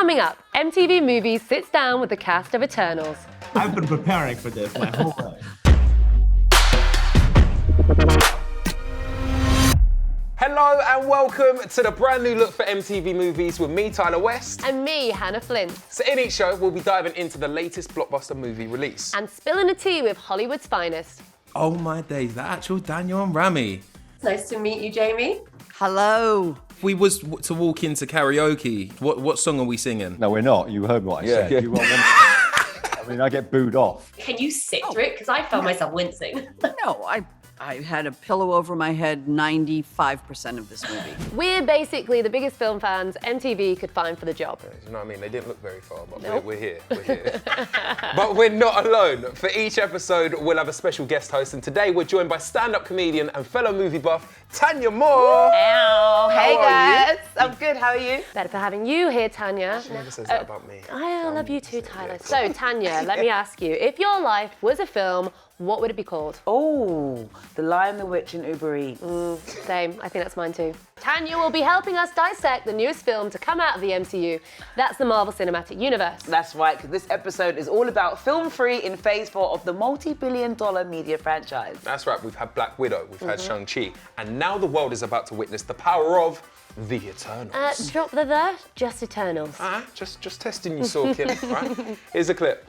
Coming up, MTV Movies sits down with the cast of Eternals. I've been preparing for this my whole life. Hello and welcome to the brand new look for MTV Movies with me, Tyler West. And me, Hanna Flint. So in each show, we'll be diving into the latest blockbuster movie release. And spilling the tea with Hollywood's finest. Oh my days, the actual Daniel and Rami. Nice to meet you, Jamie. Hello. If we was to walk into karaoke, what song are we singing? No, we're not. You heard what I said. Yeah. You want them? I mean, I get booed off. Can you sit through it? Because I found myself wincing. No, I had a pillow over my head 95% of this movie. We're basically the biggest film fans MTV could find for the job. You know what I mean? They didn't look very far, but Nope. we're here. But we're not alone. For each episode, we'll have a special guest host, and today we're joined by stand-up comedian and fellow movie buff, Thaniya Moore. Ow. Hey How are guys, I'm good, how are you? Better for having you here, Tanya. She never says that about me. I love you too, Tyler. So, Tanya, let me ask you, if your life was a film, what would it be called? Oh, The Lion, the Witch and Uber Eats. Same, I think that's mine too. Tanya will be helping us dissect the newest film to come out of the MCU. That's the Marvel Cinematic Universe. That's right, because this episode is all about film free in phase 4 of the multi-billion-dollar media franchise. That's right, we've had Black Widow, we've had Shang-Chi, and now the world is about to witness the power of the Eternals. Drop just Eternals. Just testing you, Sorkin, right? Here's a clip.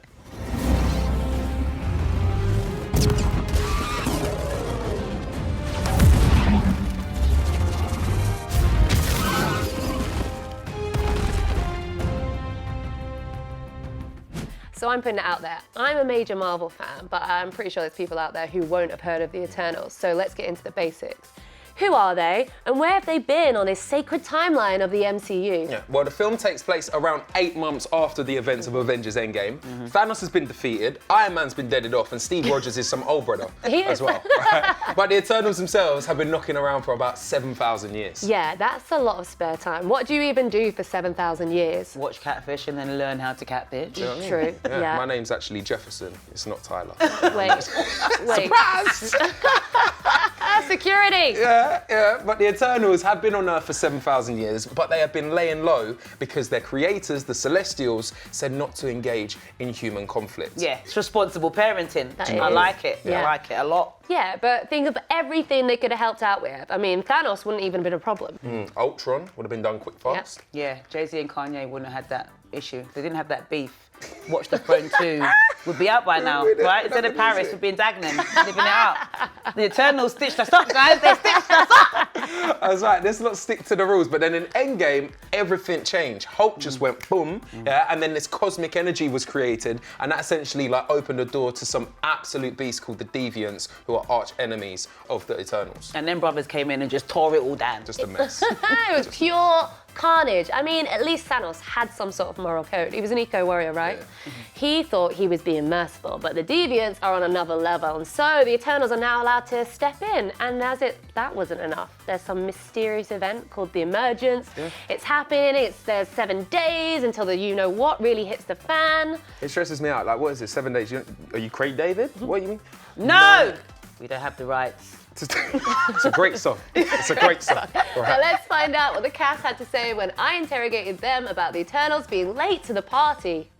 So I'm putting it out there. I'm a major Marvel fan, but I'm pretty sure there's people out there who won't have heard of the Eternals. So let's get into the basics. Who are they, and where have they been on this sacred timeline of the MCU? Yeah, well, the film takes place around 8 months after the events of Avengers Endgame. Thanos has been defeated, Iron Man's been deaded off, and Steve Rogers is some old brother as well. Right? But the Eternals themselves have been knocking around for about 7,000 years. Yeah, that's a lot of spare time. What do you even do for 7,000 years? Watch Catfish and then learn how to catfish. True, yeah. My name's actually Jefferson, it's not Tyler. Wait. Surprise! Security! Yeah, but the Eternals have been on Earth for 7,000 years, but they have been laying low because their creators, the Celestials, said not to engage in human conflict. Yeah, it's responsible parenting. That I is. like it. Yeah. I like it a lot. Yeah, but think of everything they could have helped out with. I mean, Thanos wouldn't even have been a problem. Ultron would have been done quick, fast. Yeah, Jay-Z and Kanye wouldn't have had that issue. If they didn't have that beef, Watch the Throne 2 would be out by now, right? Instead of Paris, we'd be in Dagenham, living it out. The Eternals stitched us up, guys. They stitched us up. I was like, let's not stick to the rules. But then in Endgame, everything changed. Hulk just went boom, yeah, and then this cosmic energy was created, and that essentially like opened the door to some absolute beasts called the Deviants, who are arch enemies of the Eternals. And then brothers came in and just tore it all down. Just a mess. It was pure carnage. I mean, at least Thanos had some sort of moral code. He was an eco-warrior, right? He thought he was being merciful, but the Deviants are on another level, and so the Eternals are now allowed to step in. And as if that wasn't enough, there's some mysterious event called the Emergence. It's happening. There's 7 days until the you-know-what really hits the fan. It stresses me out. Like, what is it, 7 days? Are you Craig David? What do you mean? No! We don't have the rights. It's a great song. It's a great song. So let's find out what the cast had to say when I interrogated them about the Eternals being late to the party.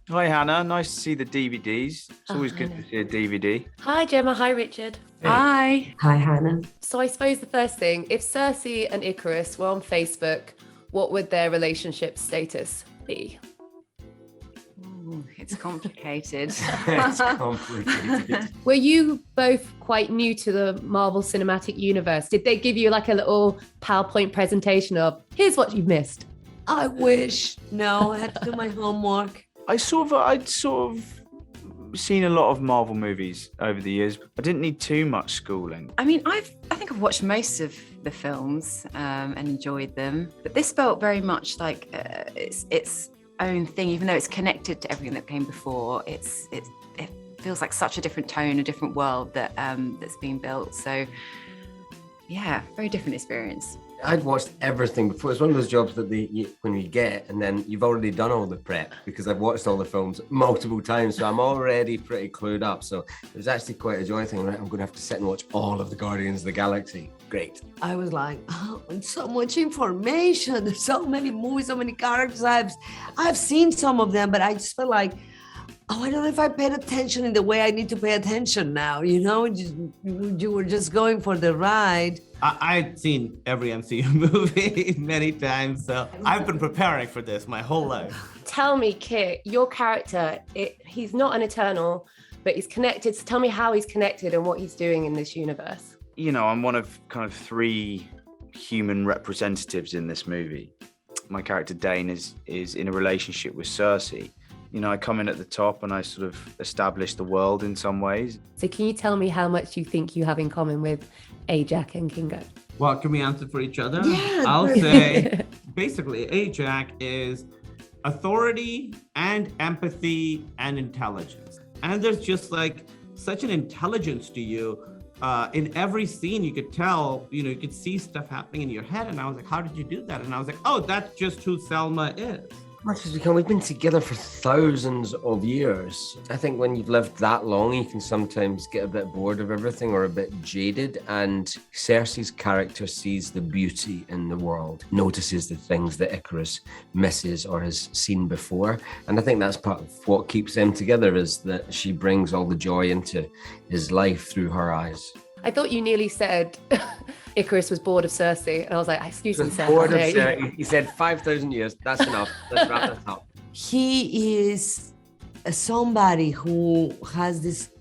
Hi, Hannah. Nice to see the DVDs. It's always good to see a DVD. Hi, Gemma. Hi, Richard. Hi. Hi, Hannah. So I suppose the first thing, if Cersei and Icarus were on Facebook, what would their relationship status be? It's complicated. It's complicated. Were you both quite new to the Marvel Cinematic Universe? Did they give you like a little PowerPoint presentation of, here's what you've missed? I wish. No, I had to do my homework. I'd sort of seen a lot of Marvel movies over the years. I didn't need too much schooling. I mean, I think I've watched most of the films and enjoyed them, but this felt very much like its own thing, even though it's connected to everything that came before. It feels like such a different tone, a different world that's being built. So, yeah, very different experience. I'd watched everything before. It's one of those jobs that when you get, and then you've already done all the prep because I've watched all the films multiple times, so I'm already pretty clued up. So it was actually quite a joy thing. Right? I'm going to have to sit and watch all of the Guardians of the Galaxy. great. I was like, oh, it's so much information. There's so many movies, so many characters. I've seen some of them, but I just felt like, oh, I don't know if I paid attention in the way I need to pay attention now. You know, you were just going for the ride. I've seen every MCU movie many times, so I've been preparing for this my whole life. Tell me, Kit, your character, he's not an Eternal, but he's connected. So tell me how he's connected and what he's doing in this universe. You know, I'm one of kind of 3 human representatives in this movie. My character Dane is in a relationship with Cersei. You know, I come in at the top and I sort of establish the world in some ways. So can you tell me how much you think you have in common with Ajax and Kingo? Well, can we answer for each other? Yeah. I'll say, basically, Ajax is authority and empathy and intelligence. And there's just like such an intelligence to you. In every scene, you could tell, you know, you could see stuff happening in your head. And I was like, how did you do that? And I was like, oh, that's just who Selma is. Much as we can, we've been together for thousands of years. I think when you've lived that long, you can sometimes get a bit bored of everything or a bit jaded. And Cersei's character sees the beauty in the world, notices the things that Icarus misses or has seen before. And I think that's part of what keeps them together, is that she brings all the joy into his life through her eyes. I thought you nearly said Icarus was bored of Cersei. And I was like, excuse me, Cersei. Bored of Cersei. He said 5,000 years. That's enough. Let's wrap this up. He is somebody who has this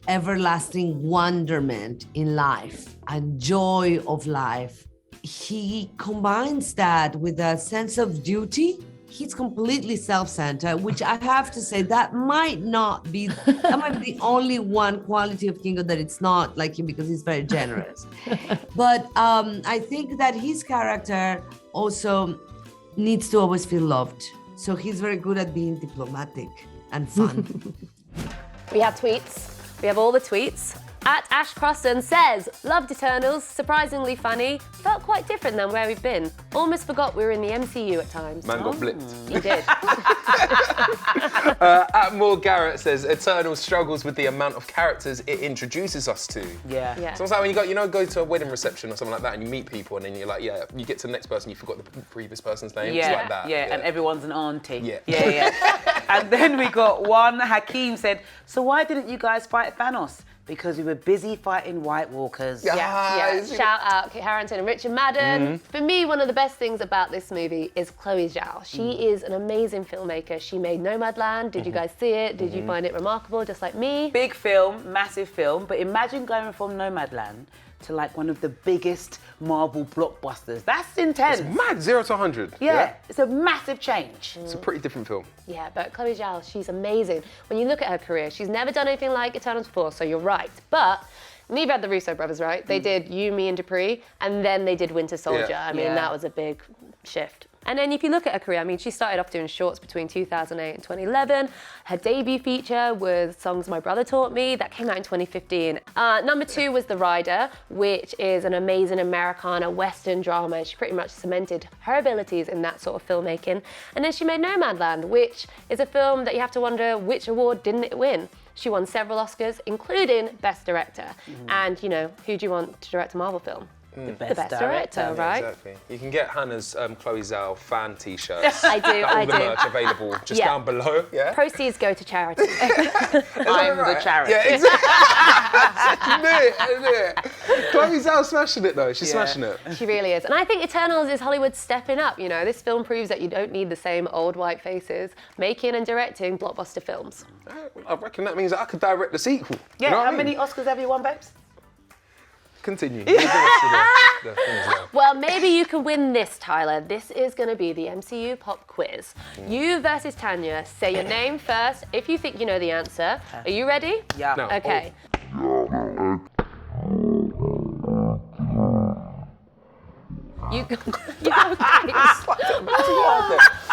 everlasting wonderment in life and joy of life. He combines that with a sense of duty. He's completely self-centered, which I have to say that might be the only one quality of Kingo that it's not like him, because he's very generous. But I think that his character also needs to always feel loved. So he's very good at being diplomatic and fun. We have tweets. We have all the tweets. At Ash Crossan says, loved Eternals, surprisingly funny, felt quite different than where we've been. Almost forgot we were in the MCU at times. Man got blipped. You did. At Moore Garrett says, Eternals struggles with the amount of characters it introduces us to. Yeah. So it's like when you go to a wedding reception or something like that and you meet people and then you're like, yeah, you get to the next person, you forgot the previous person's name. Yeah, it's like that. yeah, and everyone's an auntie. Yeah. And then we got one, Hakeem said, so why didn't you guys fight Thanos? Because we were busy fighting White Walkers. Yeah. Shout out Kit Harington and Richard Madden. For me, one of the best things about this movie is Chloe Zhao. She is an amazing filmmaker. She made Nomadland. Did you guys see it? Did you find it remarkable, just like me? Big film, massive film, but imagine going from Nomadland to like one of the biggest Marvel blockbusters. That's intense. It's mad, 0 to 100. Yeah, it's a massive change. It's a pretty different film. Yeah, but Chloe Zhao, she's amazing. When you look at her career, she's never done anything like Eternals before, so you're right. But neither had the Russo brothers, right? They did You, Me and Dupree, and then they did Winter Soldier. Yeah. I mean, that was a big shift. And then if you look at her career, I mean, she started off doing shorts between 2008 and 2011. Her debut feature was Songs My Brother Taught Me. That came out in 2015. Number 2 was The Rider, which is an amazing Americana Western drama. She pretty much cemented her abilities in that sort of filmmaking. And then she made Nomadland, which is a film that you have to wonder which award didn't it win. She won several Oscars, including Best Director. And, you know, who do you want to direct a Marvel film? The best director, right? Exactly. You can get Hannah's Chloe Zhao fan t-shirts. I do. All the merch available just down below. Yeah. Proceeds go to charity. I'm the charity. Yeah, exactly. Isn't it? Chloe Zhao's smashing it though. She's smashing it. She really is. And I think Eternals is Hollywood stepping up. You know, this film proves that you don't need the same old white faces making and directing blockbuster films. I reckon that means that I could direct the sequel. Yeah, You know what how I mean? many Oscars have you won, babes? Continue. Leave the rest of the things there. Well, maybe you can win this, Tyler. This is going to be the MCU pop quiz. You versus Thaniya. Say your name first if you think you know the answer. Are you ready? Yeah. No. Okay. You go.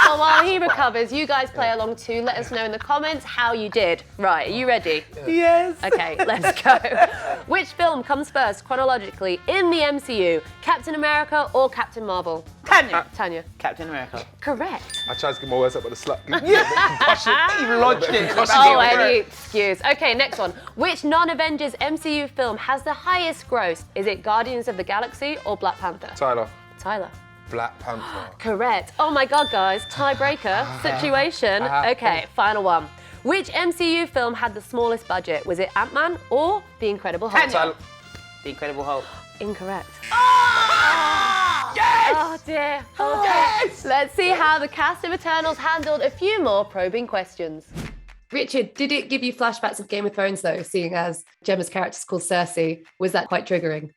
Well, while he recovers, you guys play along too. Let us know in the comments how you did. Right, are you ready? Yes. Okay, let's go. Which film comes first chronologically in the MCU? Captain America or Captain Marvel? Tanya. Captain America. Correct. I tried to get my words up with a slut. Yeah. You lodged it. Oh, any excuse. Okay, next one. Which non-Avengers MCU film has the highest gross? Is it Guardians of the Galaxy or Black Panther? Tyler. Black Panther. Correct. Oh my God, guys. Tiebreaker situation. Okay, final one. Which MCU film had the smallest budget? Was it Ant-Man or The Incredible Hulk? The Incredible Hulk. Incorrect. Yes! Oh dear. Yes! Let's see how the cast of Eternals handled a few more probing questions. Richard, did it give you flashbacks of Game of Thrones though, seeing as Gemma's character's called Cersei? Was that quite triggering?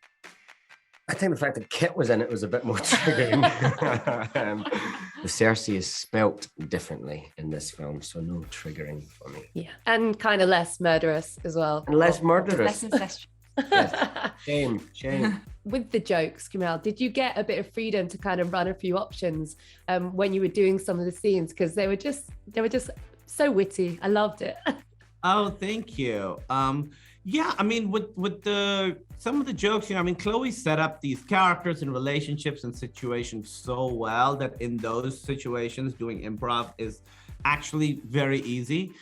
I think the fact that Kit was in it was a bit more triggering. The Cersei is spelt differently in this film, so no triggering for me. Yeah, and kind of less murderous as well. And less murderous. Less incestuous. Yes. Shame. With the jokes, Kamal, did you get a bit of freedom to kind of run a few options when you were doing some of the scenes? Because they were just so witty. I loved it. Oh, thank you. Yeah, I mean, with some of the jokes, I mean, Chloe set up these characters and relationships and situations so well that in those situations, doing improv is actually very easy.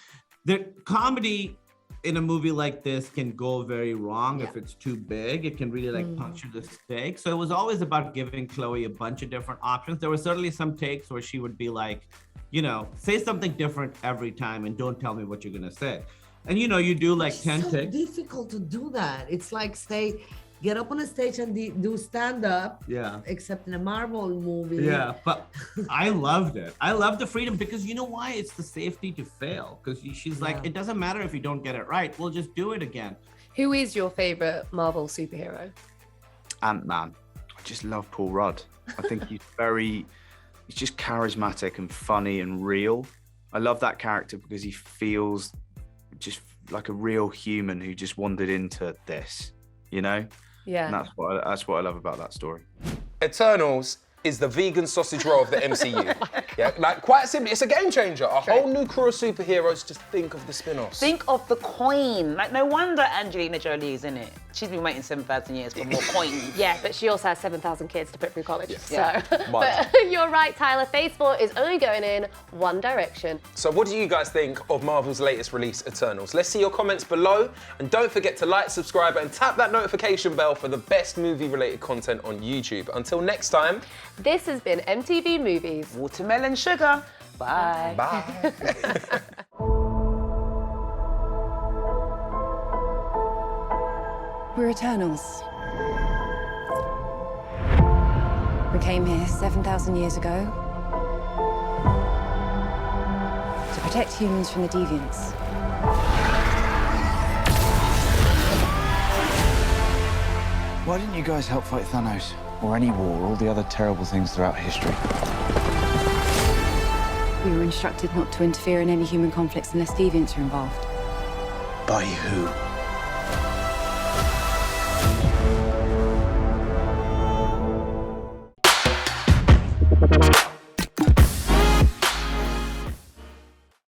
The comedy in a movie like this can go very wrong if it's too big. It can really puncture the stakes. So it was always about giving Chloe a bunch of different options. There were certainly some takes where she would be like, say something different every time and don't tell me what you're gonna say. And you do like 10 takes. It's so difficult to do that. It's like get up on a stage and do stand-up. Yeah. Except in a Marvel movie. Yeah, but I loved it. I love the freedom because you know why? It's the safety to fail. Because she's like, it doesn't matter if you don't get it right. We'll just do it again. Who is your favorite Marvel superhero? Ant-Man. I just love Paul Rudd. I think he's just charismatic and funny and real. I love that character because he feels just like a real human who just wandered into this, Yeah. And that's what I love about that story. Eternals is the vegan sausage roll of the MCU. Yeah, like quite simply, it's a game changer. A whole new crew of superheroes. Just think of the spin-offs. Think of the coin. Like, no wonder Angelina Jolie is in it. She's been waiting 7,000 years for more coins. Yeah, but she also has 7,000 kids to put through college. Yeah. So, but you're right, Tyler. Phase 4 is only going in one direction. So what do you guys think of Marvel's latest release, Eternals? Let's see your comments below. And don't forget to like, subscribe, and tap that notification bell for the best movie-related content on YouTube. Until next time. This has been MTV Movies. Watermelon sugar. Bye. Bye. We're Eternals. We came here 7,000 years ago to protect humans from the deviants. Why didn't you guys help fight Thanos? Or any war, all the other terrible things throughout history? We were instructed not to interfere in any human conflicts unless deviants are involved. By who?